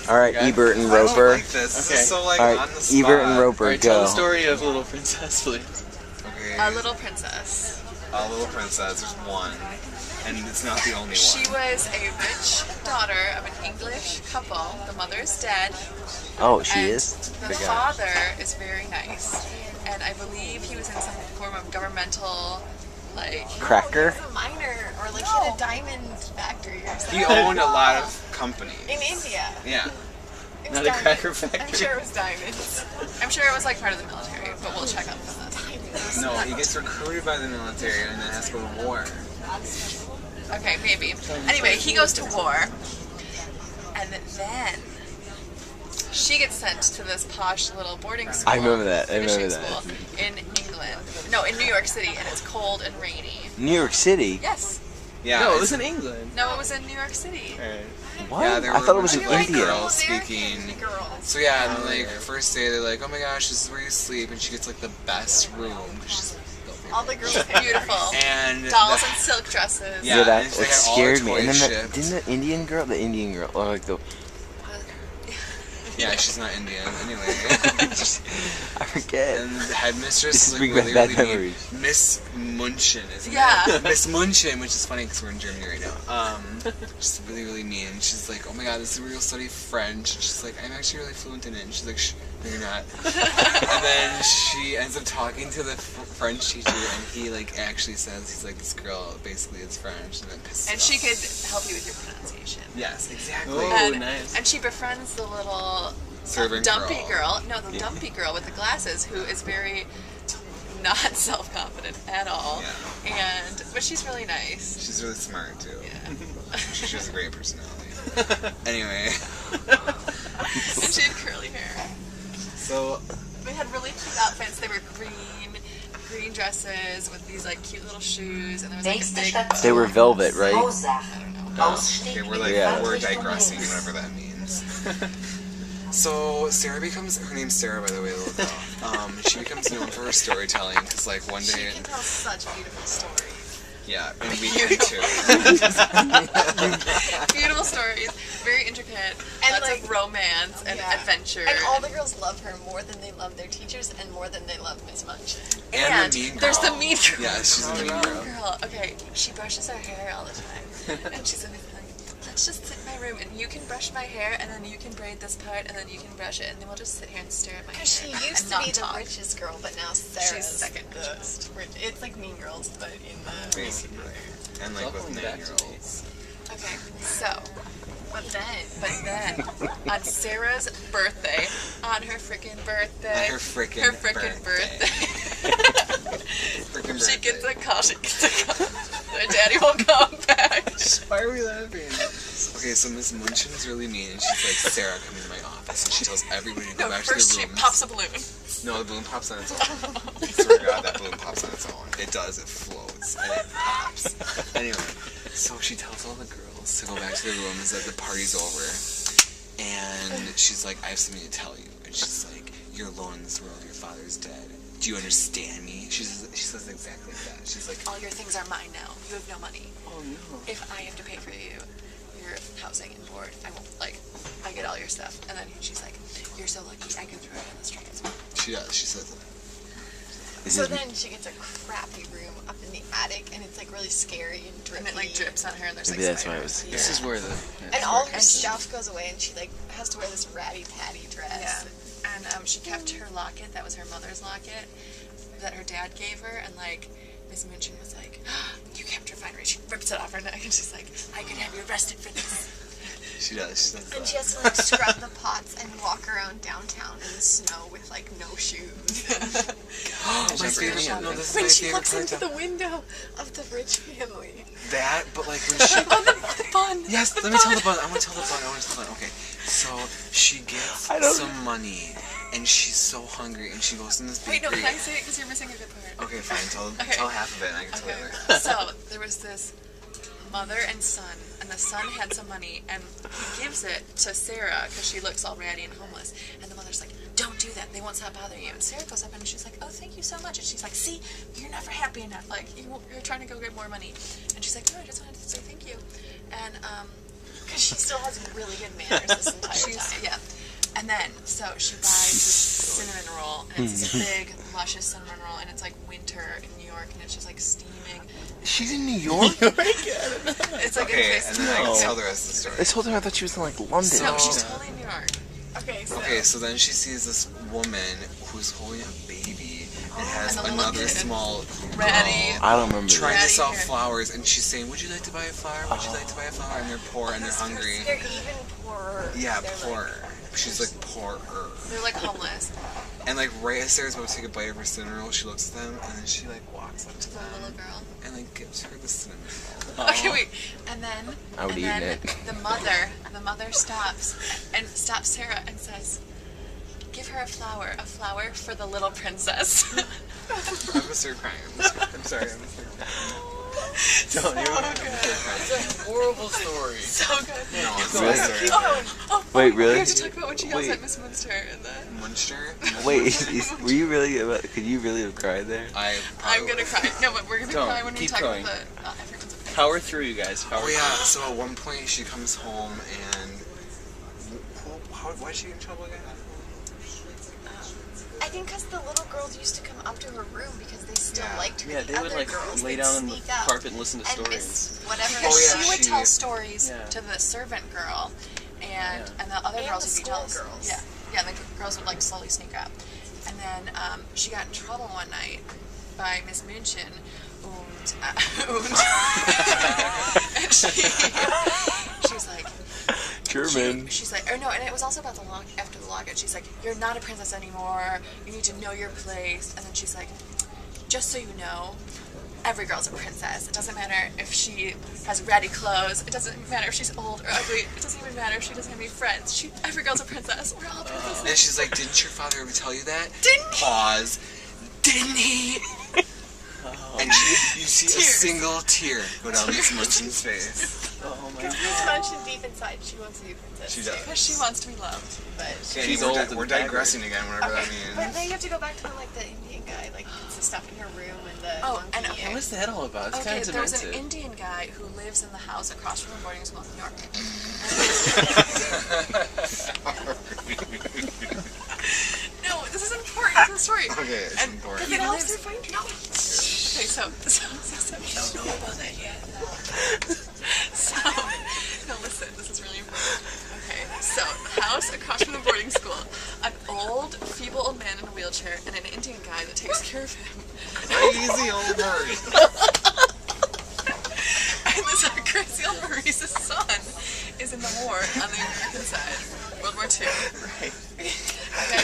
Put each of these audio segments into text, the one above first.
All right, Ebert and Roper. I don't like this. This is so like All right, on the spot. Ebert and Roper, Alright, go. tell the story of Little Princess, please. Okay. A Little Princess. A Little Princess. There's one, and it's not the only one. She was a rich daughter of an English couple. The mother is dead. Oh, she and is? The father is very nice. And I believe he was in some form of governmental, like... Cracker? He was a miner, or like he had a diamond factory or something. He owned a lot of companies. In India. Yeah. It was Not a diamonds. cracker factory. I'm sure it was diamonds. I'm sure it was like part of the military, but we'll check on that. No, he gets recruited by the military and then has to go to war. Okay, maybe. Anyway, he goes to war, and then she gets sent to this posh little boarding school. I remember that. I remember finishing that. school in England. No, in New York City, and it's cold and rainy. New York City? Yes. Yeah. No, it was in England. No, it was in New York City. Alright. What? Yeah, there I were thought it was a in bunch of, like, India. girls speaking. Girls. So yeah, and then like her first day, they're like, "Oh my gosh, this is where you sleep," and she gets like the best room. She's All the girls Beautiful. and Dolls in silk dresses. Yeah, that and it they had all scared her me. And toys then shipped. didn't the Indian girl, or like the, yeah, she's not Indian anyway. I forget. And the headmistress This is is like bringing really, back bad really mean. memories. Miss Munchen, isn't Yeah. it? Miss Munchen, which is funny because we're in Germany right now. She's really, really mean. She's like, "Oh my god, this is where you'll study French." And she's like, "I'm actually really fluent in it." And she's like, "Shh, no, you're not." And then she ends up talking to the French teacher, and he like actually says, he's like, "This girl basically is French," and then pisses And off. she could help you with your pronunciation. Yes, exactly. Oh, and, nice. and she befriends the little Servant dumpy girl. girl. No, the dumpy girl with the glasses, who is very not self-confident at all. Yeah. But she's really nice. She's really smart too. Yeah. She has a great personality. Anyway, And she had curly hair. so They had really cute outfits. They were green dresses with these like cute little shoes, and there was like a big. They were velvet, right? okay, we're like we're digressing, whatever that means. So Sarah becomes, her name's Sarah by the way, the little girl. She becomes known for her storytelling because like one She day, can tell such beautiful stories. yeah, and we can too. Beautiful stories, very intricate, And, lots like, of romance and yeah. adventure. And all the girls love her more than they love their teachers and more than they love Miss Munch. And the mean girl. there's the mean girl. Yeah, she's a The mean girl. Okay, she brushes her hair all the time, and she's always like, "Let's just sit in my room, and you can brush my hair, and then you can braid this part, and then you can brush it, and then we'll just sit here and stare at my hair." Because she used and to not be the talk. richest girl, but now Sarah's second the richest. It's like Mean Girls, but in the Basically. And like with Welcome back to 9-year-olds. Okay, so, but then, on Sarah's birthday, on her frickin' birthday, Her frickin' birthday, Frickin' she gets birthday. a call, her daddy won't come back. Why are we laughing? Okay, so Miss Munchin's really mean, and she's like, "Sarah, come into my office," and she tells everybody to go No, back to first their she rooms. pops a balloon. No, the balloon pops on its own. I swear to God, that balloon pops on its own. It does, it floats, and it pops. Anyway, so she tells all the girls to go back to their rooms that the party's over. And she's like, "I have something to tell you." And she's like, "You're alone in this world, your father's dead. Do you understand me?" She says exactly like that. She's like, All your things are mine now. You have no money. Oh no. If I have to pay for your housing and board, I won't, like, I get all your stuff. And then she's like, "You're so lucky, I can throw you on the streets." she does, she says that. So then she gets a crappy room up in the attic, and it's like really scary and drippy. And it like drips on her, and there's like Maybe that's why it spiders. was. This is where the... And all her And she- stuff goes away, and she like has to wear this ratty patty dress. Yeah. And she kept her locket, that was her mother's locket, that her dad gave her, and like, Miss Minchin was like, "You kept her finery." She rips it off her neck, and she's like, "I could have you arrested for this." She does And that. she has to like scrub the pots and walk around downtown in the snow with like no shoes. Oh, my favorite part. No, this is When my she favorite looks part. into the window of the rich family. That, but like when she... Oh, the fun. Yes, let me tell the bun. I want to tell the bun. Okay, so she gets some money, and she's so hungry, and she goes in this Wait, no, bakery. can I say it? Because you're missing a good part. Okay, fine. Okay. Tell half of it, and I can tell Okay, the other. so there was this mother and son, and the son had some money, and he gives it to Sarah because she looks all ratty and homeless, and the mother's like, "Don't do that, they won't stop bothering you." And Sarah goes up and she's like, "Oh, thank you so much." And she's like, "See, you're never happy enough, like you're trying to go get more money." And she's like, "No, I just wanted to say thank you." And Because she still has really good manners this entire time. And then, so she buys this cinnamon roll, and it's this big, luscious cinnamon roll, and it's like winter in New York, and it's just like steaming. She's in New York? It's like Okay, in and then I can tell the rest of the story. I told her I thought she was in like London. No, she's totally in New York. Okay, so. Okay, so then she sees this woman who's holding a baby and has And a little another kid. small Ratty. girl I don't remember trying that. to sell hair. flowers, and she's saying, "Would you like to buy a flower? Would you like to buy a flower?" And they're poor and they're hungry. They're even poorer. Yeah, They're poor. She's like poorer. They're like homeless. And like right as Sarah's about to take a bite of her cinnamon roll, she looks at them and then she like walks up to The them little girl. and like gives her the cinnamon roll. Okay, wait. And then, I would and eat then it. the mother stops Sarah and says, "Give her a flower for the little princess." I'm gonna start crying. I'm sorry. I'm gonna start crying. Don't even. It's a horrible story. So good. No, it's Really? so sorry. Wait, really? We have to talk about when she yells Wait. at Miss Munster and the... Munster. Were you really about? Could you really have cried there? I. I'm gonna cry. No, but we're gonna Don't. cry when we Keep talk going. about the... everyone's opinion. Power through, you guys. Power Oh yeah. So at one point she comes home and why did she get in trouble again? I think because the little girls used to come up to her room because they still Yeah. liked her. Yeah, The they would other like girls, lay they'd down on the sneak up carpet and listen to and stories. miss whatever. Because Oh, yeah, she would she- tell stories Yeah. to the servant girl, and Yeah. and the other And girls the would be school jealous. girls. Yeah, yeah. The girls would like slowly sneak up, and then she got in trouble one night by Miss München, and she was like. German. She's like, or no, and it was also about the after the login. She's like, "You're not a princess anymore. You need to know your place." And then she's like, "Just so you know, every girl's a princess. It doesn't matter if she has ratty clothes. It doesn't matter if she's old or ugly. It doesn't even matter if she doesn't have any friends. Every girl's a princess. We're all princesses." And she's like, "Didn't your father ever tell you that?" Didn't he? Pause. Didn't he? And you see a Tears. single tear go down Miss Munchen's face. Oh my Because god. Miss Munchin deep inside, she wants to be a princess. She too. does. Because she wants to be loved. But Okay, She's we're old di- and we're backward. digressing again, whatever that but means. then you have to go back to like the Indian guy, like puts the stuff in her room and the Oh, monkey. and okay. What's that all about? It's Okay, kind of there's an demented. Indian guy who lives in the house across from a boarding school in New York. No, this is important to the story. Okay, it's And important. he It helps lives- her find No. Okay, so don't know about that yet. So, no, listen, this is really important. Okay, so the house across from the boarding school, an old, feeble old man in a wheelchair, and an Indian guy that takes care of him. Crazy old Murray. And this crazy old Maurice's son is in the war on the American side, World War II. Right. Okay.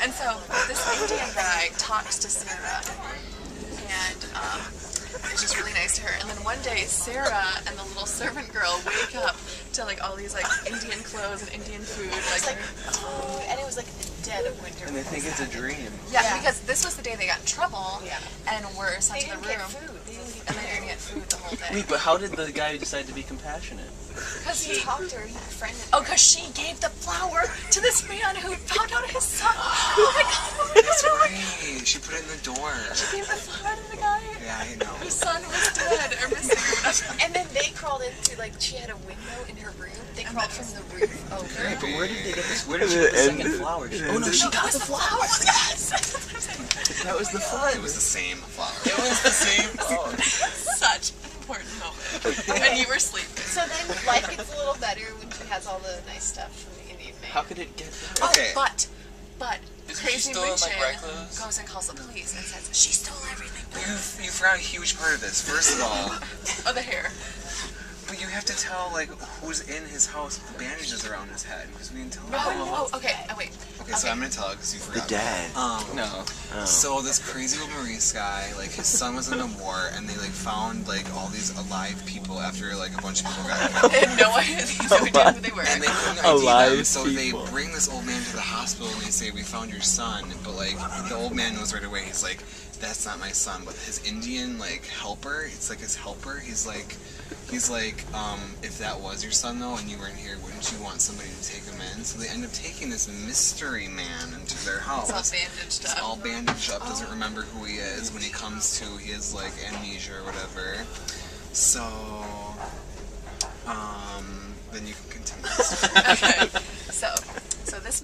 And so this Indian guy talks to Sarah, and is just really nice to her. And then one day, Sarah and the little servant girl wake up to like all these like Indian clothes and Indian food. It's like food, and it was like the dead of winter. And they think it's a dream. Yeah, Yeah. because this was the day they got in trouble Yeah. and were sent They to the didn't room. get food. They didn't get And they didn't get food the whole day. Wait, but how did the guy decide to be compassionate? Because He talked to her, he befriended her. oh, because she gave the flower to this man who found out his son. Oh my god. That's right. She put it in the door. She gave the flower to the guy Yeah, I know. whose son was dead or missing or whatever. And then they crawled into, like, she had a window in her room. They crawled from the roof over. Right, but where did they get this? Where did she get the And- second flower? Oh no, she That got was the the flower. flower. Yes. That's what I'm saying. That was the flower. It was the same flower. It was the same flower. Such an important moment. And you were sleeping. So then life gets a little better when she has all the nice stuff from the Indian man. How could it get better? Okay. Oh, but Isn't she Crazy still in, like, München right clothes? goes and calls the police and says, "She stole everything." You forgot a huge part of this. First of all, Oh, the hair. but you have to tell like who's in his house with the bandages around his head because we didn't tell him. Oh, okay. Oh, wait. Okay, so I'm gonna tell it because you The forgot. dad. No. Oh. So this crazy old Maurice guy, like his son was in the war, and they like found like all these alive people after like a bunch of people got killed. They had no idea who they were. And they couldn't ID them, Alive so people. they bring this old man to the hospital and they say, "We found your son," but like the old man knows right away. He's like, "That's not my son." But his Indian like helper, it's like his helper. He's like, if that was your son though, and you weren't here, wouldn't you want somebody to take him in? So they end up taking this mystery man into their house. It's all bandaged He's up. all bandaged up, doesn't remember who he is. When he comes to, he has like amnesia or whatever. So, then you can continue. Okay. So this